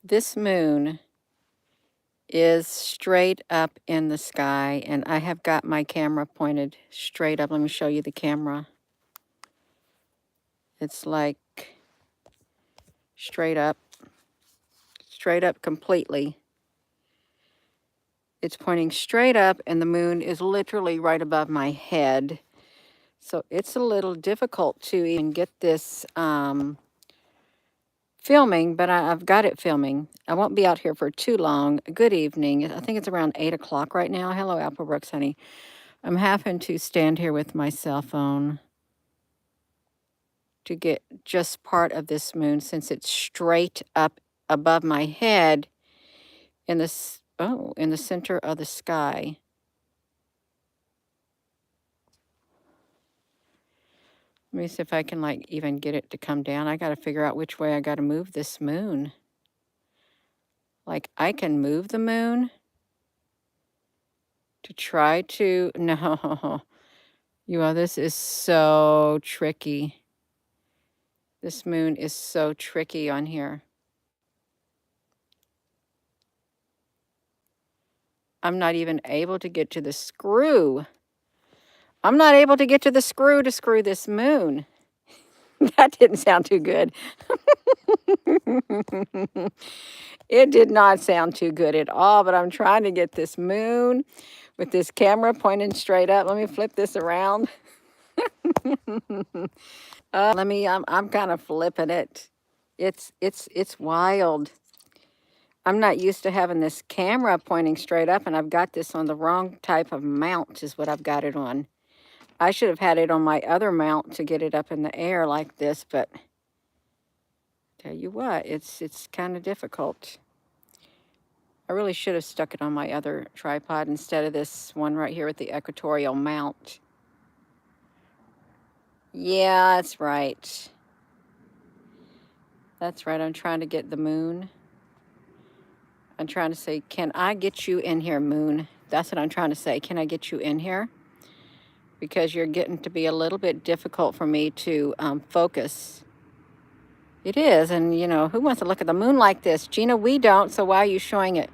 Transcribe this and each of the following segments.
This moon is straight up in the sky, and I have got my camera pointed straight up. Let me show you the camera. It's like straight up completely. It's pointing straight up, and the moon is literally right above my head. So it's a little difficult to even get this filming, but I've got it filming. I won't be out here for too long. Good evening. I think it's around 8 o'clock right now. Hello, Applebrook's, honey. I'm having to stand here with my cell phone to get just part of this moon since it's straight up above my head in in the center of the sky. Let me see if I can like even get it to come down. I got to figure out which way I got to move this moon. Like I can move the moon to try to, no, you all, this is so tricky. This moon is so tricky on here. I'm not even able to get to the screw. I'm not able to get to the screw to screw this moon. That didn't sound too good. It did not sound too good at all, but I'm trying to get this moon with this camera pointing straight up. Let me flip this around. I'm kind of flipping it. It's wild. I'm not used to having this camera pointing straight up, and I've got this on the wrong type of mount is what I've got it on. I should have had it on my other mount to get it up in the air like this, but tell you what, it's kind of difficult. I really should have stuck it on my other tripod instead of this one right here with the equatorial mount. Yeah, that's right. That's right. I'm trying to get the moon. I'm trying to say, can I get you in here, moon? That's what I'm trying to say. Can I get you in here? Because you're getting to be a little bit difficult for me to focus. It is, and you know, who wants to look at the moon like this? Gina, we don't, so why are you showing it?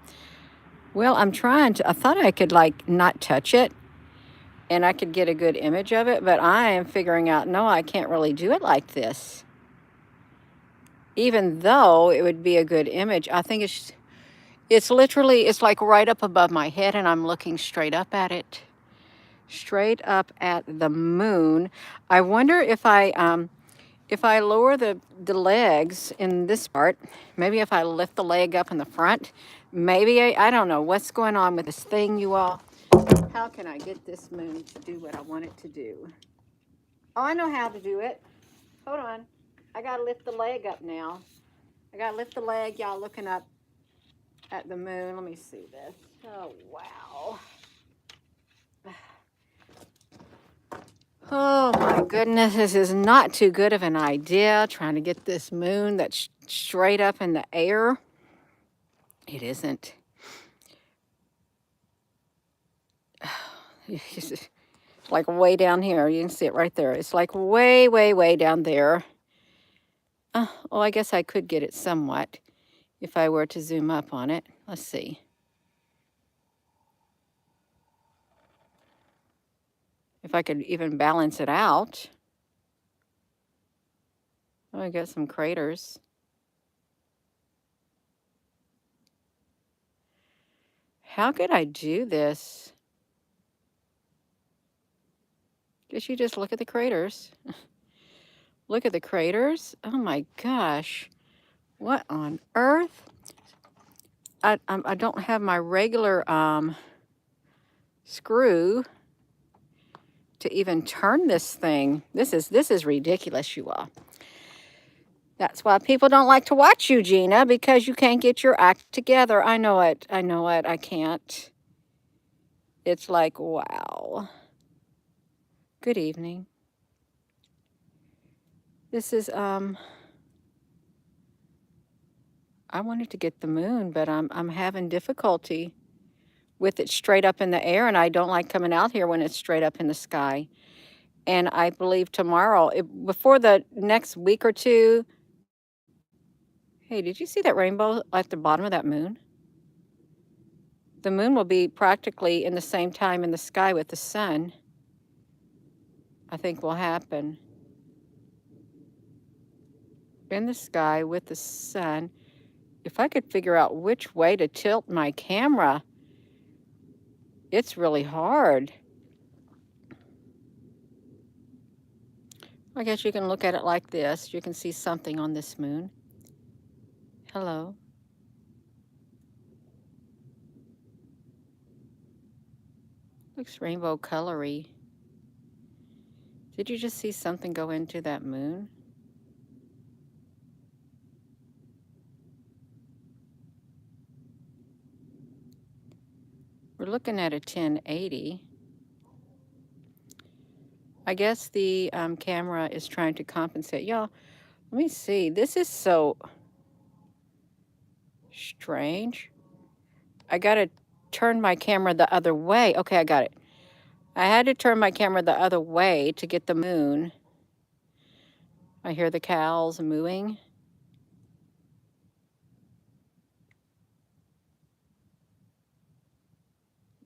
Well, I'm trying to, I thought I could like not touch it and I could get a good image of it, but I am figuring out, no, I can't really do it like this. Even though it would be a good image, I think it's literally, it's like right up above my head and I'm looking straight up at it. Straight up at the moon. I wonder if I lower the legs in this part, maybe if I lift the leg up in the front, maybe I don't know what's going on with this thing, you all. How can I get this moon to do what I want it to do? Oh, I know how to do it. Hold on. I got to lift the leg up now. I got to lift the leg. Y'all looking up at the moon. Let me see this. Oh, wow. Oh my goodness, this is not too good of an idea, trying to get this moon that's straight up in the air. It isn't. It's like way down here. You can see it right there. It's like way, way, way down there. Oh, I guess I could get it somewhat if I were to zoom up on it. Let's see. If I could even balance it out. Oh, I got some craters. How could I do this? Guess you just look at the craters. Look at the craters. Oh my gosh. What on earth? I don't have my regular screw to even turn this thing. This is ridiculous, you all. That's why people don't like to watch you, Gina, because you can't get your act together. I know it. I know it. I can't. It's like, wow. Good evening. This is I wanted to get the moon, but I'm having difficulty with it straight up in the air, and I don't like coming out here when it's straight up in the sky. And I believe tomorrow, before the next week or two, Hey, did you see that rainbow at the bottom of that moon? The moon will be practically in the same time in the sky with the sun, I think will happen. In the sky with the sun. If I could figure out which way to tilt my camera, it's really hard. I guess you can look at it like this. You can see something on this moon. Hello. Looks rainbow colory. Did you just see something go into that moon? We're looking at a 1080. I guess the camera is trying to compensate. Y'all, let me see. This is so strange. I got to turn my camera the other way. Okay, I got it. I had to turn my camera the other way to get the moon. I hear the cows mooing.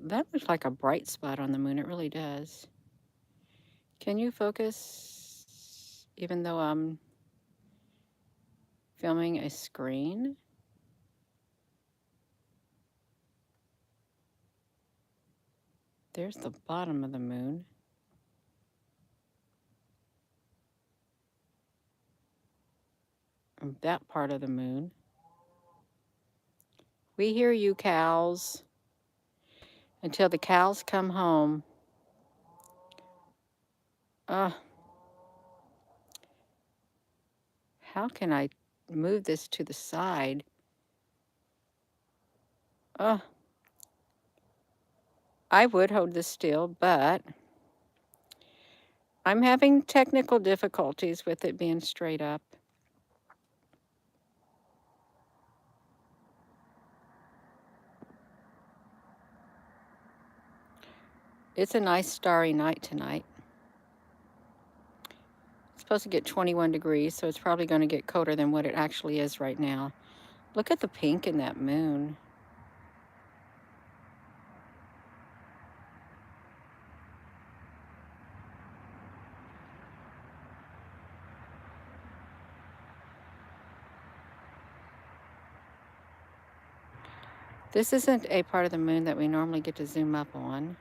That looks like a bright spot on the moon. It really does. Can you focus even though I'm filming a screen? There's the bottom of the moon. That part of the moon. We hear you, cows. Until the cows come home. How can I move this to the side? I would hold this still, but I'm having technical difficulties with it being straight up. It's a nice starry night tonight. It's supposed to get 21 degrees, so it's probably going to get colder than what it actually is right now. Look at the pink in that moon. This isn't a part of the moon that we normally get to zoom up on.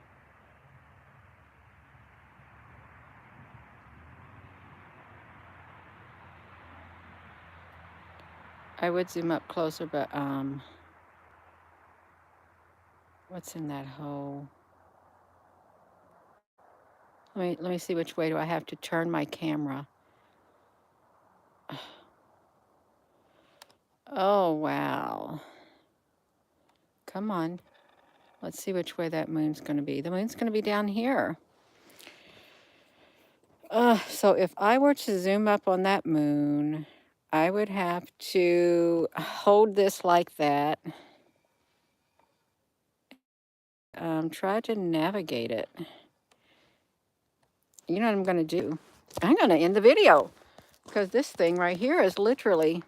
I would zoom up closer, but what's in that hole? Let me see which way do I have to turn my camera. Oh, wow. Come on. Let's see which way that moon's going to be. The moon's going to be down here. So if I were to zoom up on that moon, I would have to hold this like that. Try to navigate it. You know what I'm going to do? I'm going to end the video because this thing right here is literally,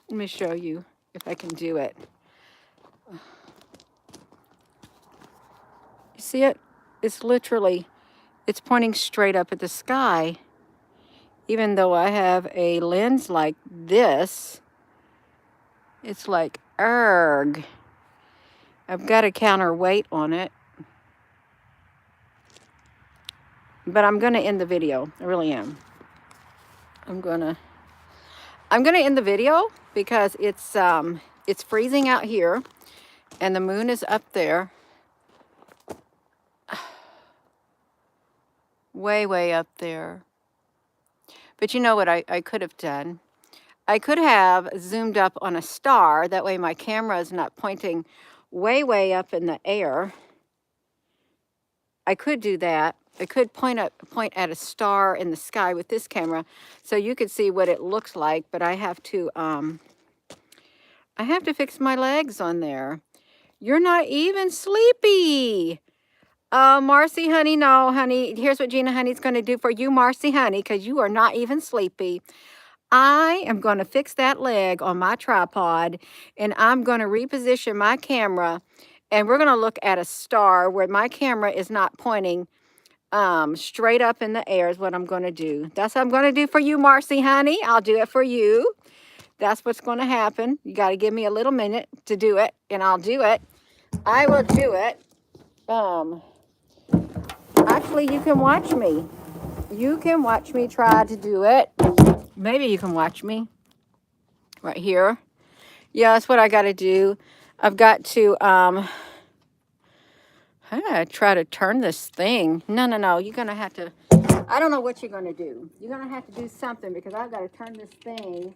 let me show you if I can do it. You see it? It's literally, it's pointing straight up at the sky. Even though I have a lens like this, it's like, erg. I've got a counterweight on it. But I'm going to end the video. I really am. I'm going to end the video because it's freezing out here and the moon is up there. Way, way up there. But you know what I could have done? I could have zoomed up on a star. That way my camera is not pointing way, way up in the air. I could do that. I could point at a star in the sky with this camera so you could see what it looks like, but I have to fix my legs on there. You're not even sleepy. Marcy, honey, no, honey. Here's what Gina Honey's going to do for you, Marcy, honey, because you are not even sleepy. I am going to fix that leg on my tripod, and I'm going to reposition my camera, and we're going to look at a star where my camera is not pointing straight up in the air is what I'm going to do. That's what I'm going to do for you, Marcy, honey. I'll do it for you. That's what's going to happen. You got to give me a little minute to do it, and I'll do it. I will do it. Actually, you can watch me. You can watch me try to do it. Maybe you can watch me right here. Yeah, that's what I got to do. I've got to try to turn this thing. No. You're going to have to, I don't know what you're going to do. You're going to have to do something because I've got to turn this thing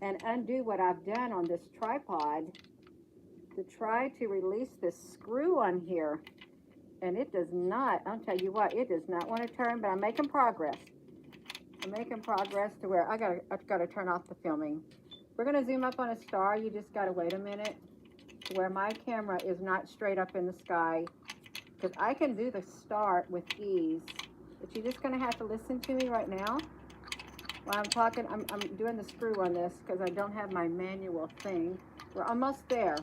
and undo what I've done on this tripod to try to release this screw on here. And it does not, I'll tell you what, it does not want to turn, but I'm making progress. I'm making progress to where I've got to turn off the filming. We're going to zoom up on a star. You just got to wait a minute to where my camera is not straight up in the sky, because I can do the star with ease. But you're just going to have to listen to me right now while I'm talking. I'm doing the screw on this because I don't have my manual thing. We're almost there.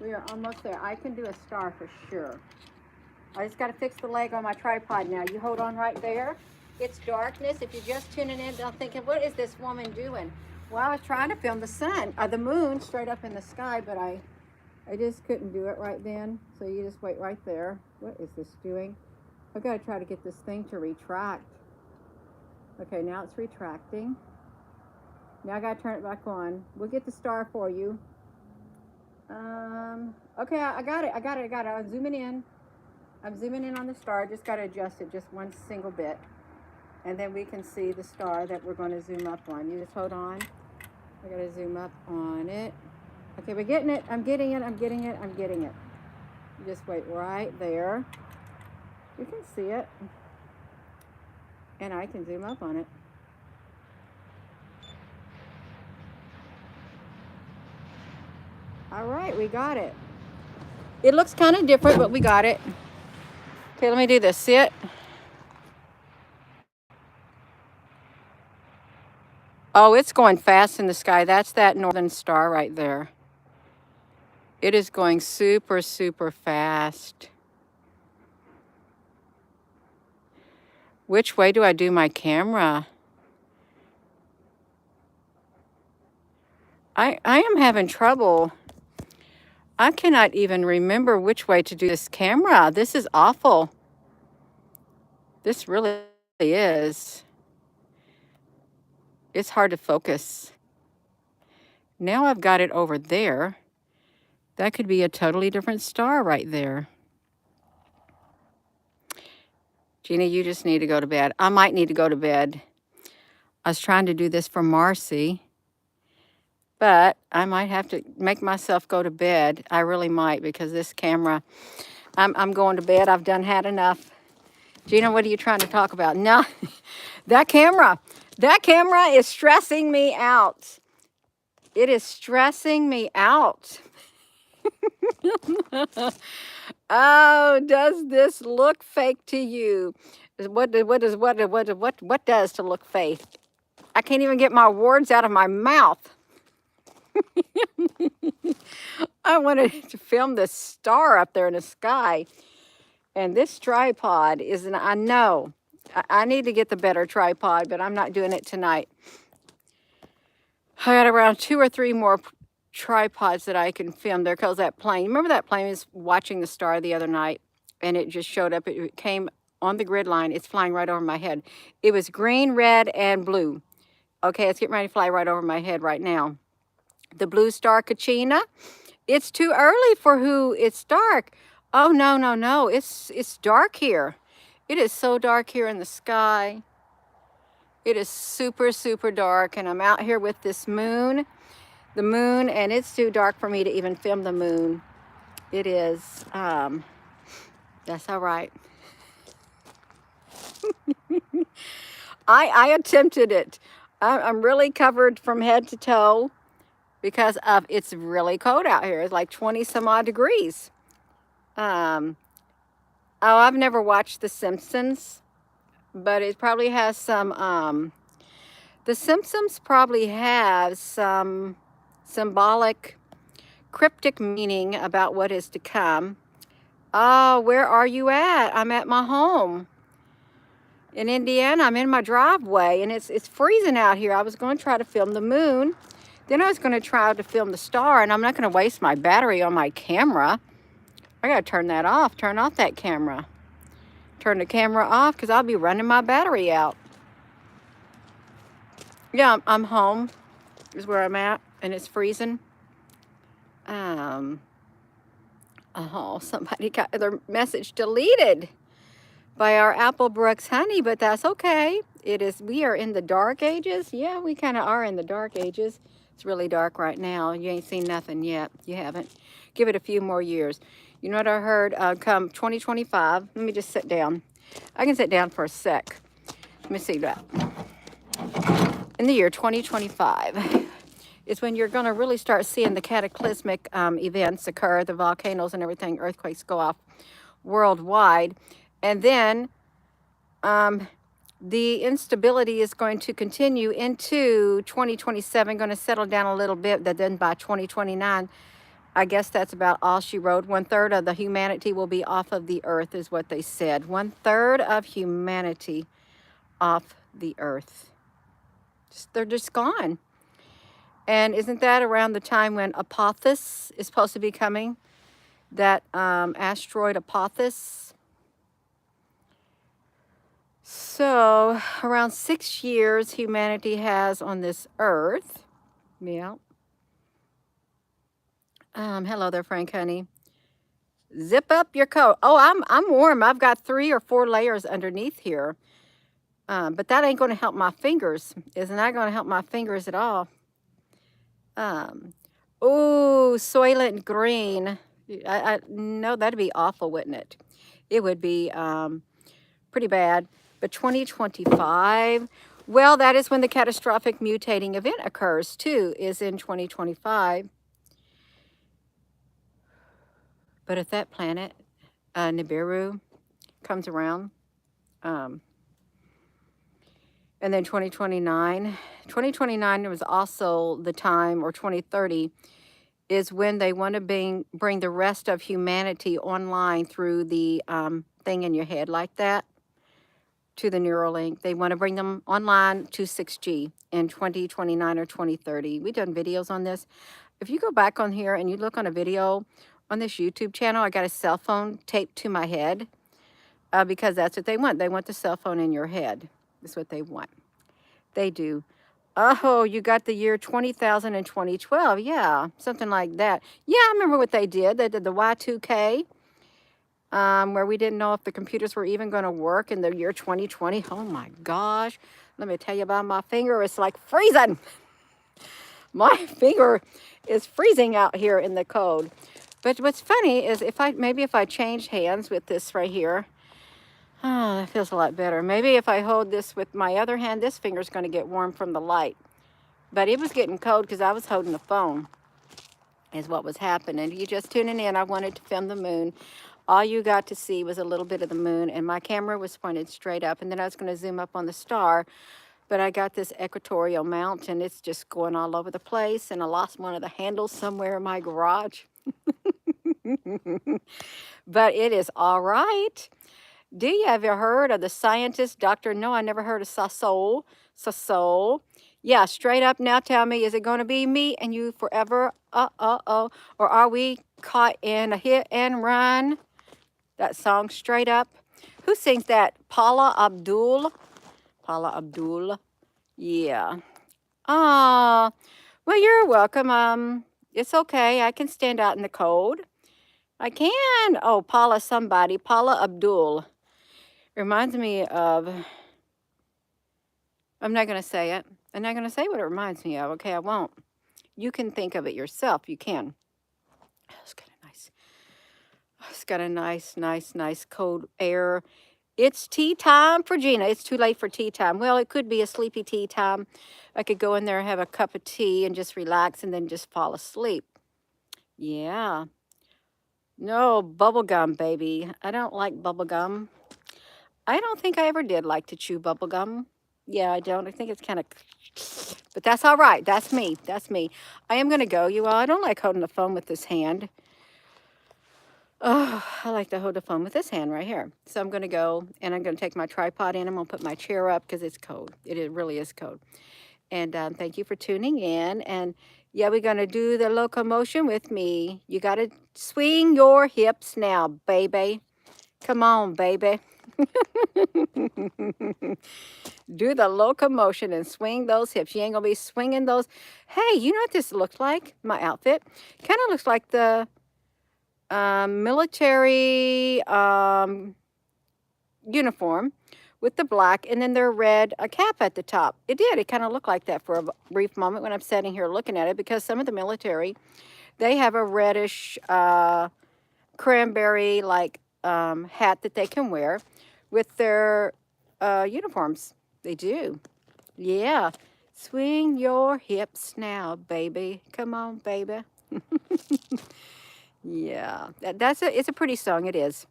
We are almost there. I can do a star for sure. I just got to fix the leg on my tripod now. You hold on right there. It's darkness. If you're just tuning in, I'm thinking, what is this woman doing? Well, I was trying to film the sun, the moon straight up in the sky, but I just couldn't do it right then. So you just wait right there. What is this doing? I've got to try to get this thing to retract. Okay, now it's retracting. Now I got to turn it back on. We'll get the star for you. Okay, I got it. I'm zooming in. I'm zooming in on the star. Just got to adjust it just one single bit. And then we can see the star that we're going to zoom up on. You just hold on. I got to zoom up on it. Okay, we're getting it. I'm getting it. You just wait right there. You can see it. And I can zoom up on it. All right, we got it. It looks kind of different, but we got it. Okay, let me do this. See it? Oh, it's going fast in the sky. That's that northern star right there. It is going super, super fast. Which way do I do my camera? I am having trouble. I cannot even remember which way to do this camera. This is awful. This really is. It's hard to focus. Now I've got it over there. That could be a totally different star right there. Gina, you just need to go to bed. I might need to go to bed. I was trying to do this for Marcy, but I might have to make myself go to bed. I really might, because this camera, I'm going to bed. I've had enough. Gina, what are you trying to talk about? No, that camera is stressing me out. It is stressing me out. Oh, does this look fake to you? What does to look fake? I can't even get my words out of my mouth. I wanted to film this star up there in the sky. And this tripod isn't, I know, I need to get the better tripod, but I'm not doing it tonight. I got around 2 or 3 more tripods that I can film. There goes that plane. Remember that plane was watching the star the other night, and it just showed up. It came on the grid line. It's flying right over my head. It was green, red, and blue. Okay, it's getting ready to fly right over my head right now. The blue star Kachina. It's too early for who. It's dark. Oh, no. It's dark here. It is so dark here in the sky. It is super, super dark, and I'm out here with this moon. The moon, and it's too dark for me to even film the moon. It is. That's all right. I attempted it. I'm really covered from head to toe because it's really cold out here. It's like 20 some odd degrees. Oh, I've never watched The Simpsons, but it probably has some The Simpsons probably have some symbolic, cryptic meaning about what is to come. Where are you at? I'm at my home in Indiana. I'm in my driveway, and it's freezing out here. I was going to try to film the moon. Then I was going to try to film the star, and I'm not going to waste my battery on my camera. I got to turn that off. Turn off that camera. Turn the camera off because I'll be running my battery out. Yeah, I'm home is where I'm at, and it's freezing. Oh, somebody got their message deleted by our Applebrooks honey, but that's okay. We are in the dark ages. Yeah, we kind of are in the dark ages. It's really dark right now. You ain't seen nothing yet. You haven't. Give it a few more years. You know what I heard? Come 2025, let me just sit down. I can sit down for a sec. Let me see that. In the year 2025 is when you're going to really start seeing the cataclysmic events occur, the volcanoes and everything, earthquakes go off worldwide. And then the instability is going to continue into 2027, going to settle down a little bit. That then by 2029, I guess that's about all she wrote. 1/3 of the humanity will be off of the earth, is what they said. 1/3 of humanity off the earth. They're just gone. And isn't that around the time when Apophis is supposed to be coming? That asteroid Apophis. So around 6 years humanity has on this earth. Yeah. Hello there, Frank, honey. Zip up your coat. Oh, I'm warm. I've got 3 or 4 layers underneath here. But that ain't going to help my fingers. It's not going to help my fingers at all. Oh, Soylent Green. No, that'd be awful, wouldn't it? It would be pretty bad. But 2025, well, that is when the catastrophic mutating event occurs too, is in 2025. But if that planet, Nibiru, comes around, and then 2029 was also the time, or 2030, is when they want to bring the rest of humanity online through the thing in your head like that, to the Neuralink. They want to bring them online to 6G in 2029 or 2030. We've done videos on this. If you go back on here and you look on a video on this YouTube channel, I got a cell phone taped to my head because that's what they want. They want the cell phone in your head. That's what they want. They do. Oh, you got the year 20,000 and 2012. Yeah, something like that. Yeah, I remember what they did. They did the Y2K, where we didn't know if the computers were even going to work in the year 2020. Oh my gosh. Let me tell you about my finger. It's like freezing. My finger is freezing out here in the cold. But what's funny is if I change hands with this right here, oh, that feels a lot better. Maybe if I hold this with my other hand, this finger's going to get warm from the light. But it was getting cold because I was holding the phone, is what was happening. You just tuning in. I wanted to film the moon. All you got to see was a little bit of the moon, and my camera was pointed straight up. And then I was going to zoom up on the star. But I got this equatorial mount, and it's just going all over the place. And I lost one of the handles somewhere in my garage. But it is all right. Do you ever heard of the scientist, Dr. No, I never heard of Sassol. Sassol. Yeah, straight up now tell me, is it going to be me and you forever? Or are we caught in a hit and run? That song, straight up. Who sings that? Paula Abdul? Paula Abdul. Yeah. Ah, well, you're welcome. It's okay. I can stand out in the cold. I can. Oh, Paula somebody. Paula Abdul. Reminds me of, I'm not going to say it. I'm not going to say what it reminds me of. Okay, I won't. You can think of it yourself. You can. Oh, it's kind of nice. Oh, it's got a nice cold air. It's tea time for Gina. It's too late for tea time. Well, it could be a sleepy tea time. I could go in there and have a cup of tea and just relax and then just fall asleep. Yeah. No, bubble gum, baby. I don't like bubble gum. I don't think I ever did like to chew bubble gum. Yeah, I don't. I think it's kind of But that's all right. That's me. That's me. I am going to go, you all. I don't like holding the phone with this hand. Oh, I like to hold the phone with this hand right here. So I'm going to go, and I'm going to take my tripod in. I'm going to put my chair up because it's cold. It really is cold. And thank you for tuning in. And yeah, we're going to do the locomotion with me. You got to swing your hips now, baby. Come on, baby. Do the locomotion and swing those hips. You ain't going to be swinging those. Hey, you know what this looks like? My outfit kind of looks like the military uniform with the black and then their red cap at the top. It did. It kind of looked like that for a brief moment when I'm sitting here looking at it, because some of the military, they have a reddish cranberry like hat that they can wear with their uniforms. They do. Yeah. Swing your hips now, baby. Come on, baby. Yeah. It's a pretty song. It is.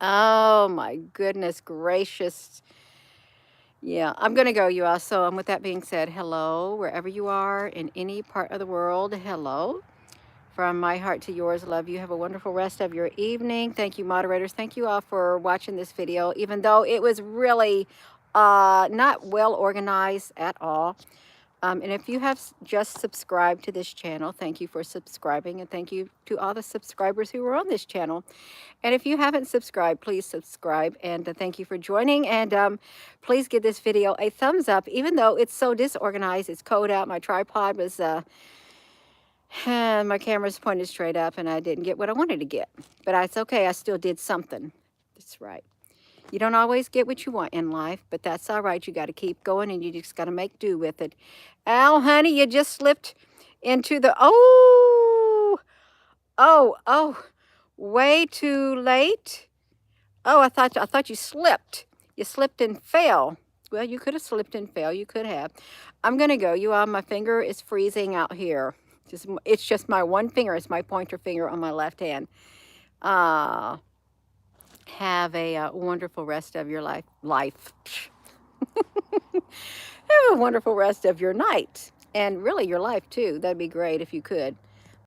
Oh my goodness gracious. Yeah, I'm going to go, you all. So, with that being said, hello, wherever you are in any part of the world. Hello. From my heart to yours, love you. Have a wonderful rest of your evening. Thank you, moderators. Thank you all for watching this video, even though it was really not well organized at all. And if you have just subscribed to this channel, thank you for subscribing. And thank you to all the subscribers who are on this channel. And if you haven't subscribed, please subscribe. And thank you for joining. And please give this video a thumbs up, even though it's so disorganized. It's cold out. My tripod was, my camera's pointed straight up, and I didn't get what I wanted to get. But it's okay. I still did something. That's right. You don't always get what you want in life, but that's all right. You got to keep going, and you just got to make do with it. Al, honey, you just slipped into the, way too late. Oh, I thought you slipped. You slipped and fell. Well, you could have slipped and fell. You could have. I'm going to go. You all, my finger is freezing out here. It's just my one finger. It's my pointer finger on my left hand. Have a wonderful rest of your life. Have a wonderful rest of your night. And really your life too. That'd be great if you could.